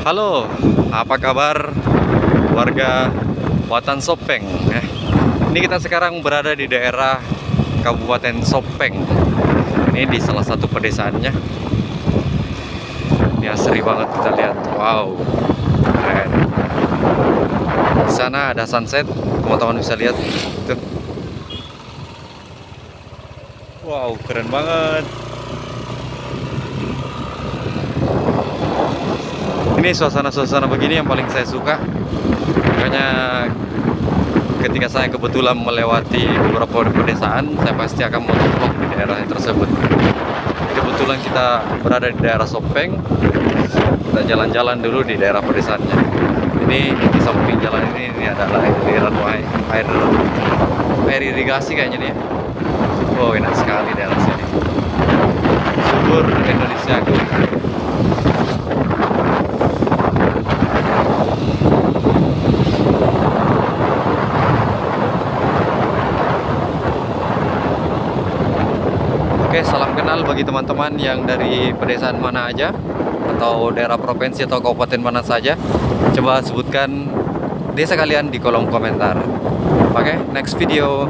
Halo, apa kabar warga Kabupaten Sopeng? Ini kita sekarang berada di daerah Kabupaten Sopeng. Ini di salah satu pedesaannya. Ini asri banget kita lihat. Wow, keren. Di sana ada sunset, teman-teman bisa lihat. Tuh. Wow, keren banget. Ini suasana-suasana begini yang paling saya suka. Makanya ketika saya kebetulan melewati beberapa pedesaan, saya pasti akan motovlog di daerah tersebut. Kebetulan kita berada di daerah Sopeng. Kita jalan-jalan dulu di daerah pedesaannya. Ini di samping jalan ini adalah air irigasi kayaknya nih. Wow, enak sekali daerah sini. Subur Indonesia. Oke, salam kenal bagi teman-teman yang dari pedesaan mana aja, atau daerah provinsi atau kabupaten mana saja. Coba sebutkan desa kalian di kolom komentar. Oke, next video.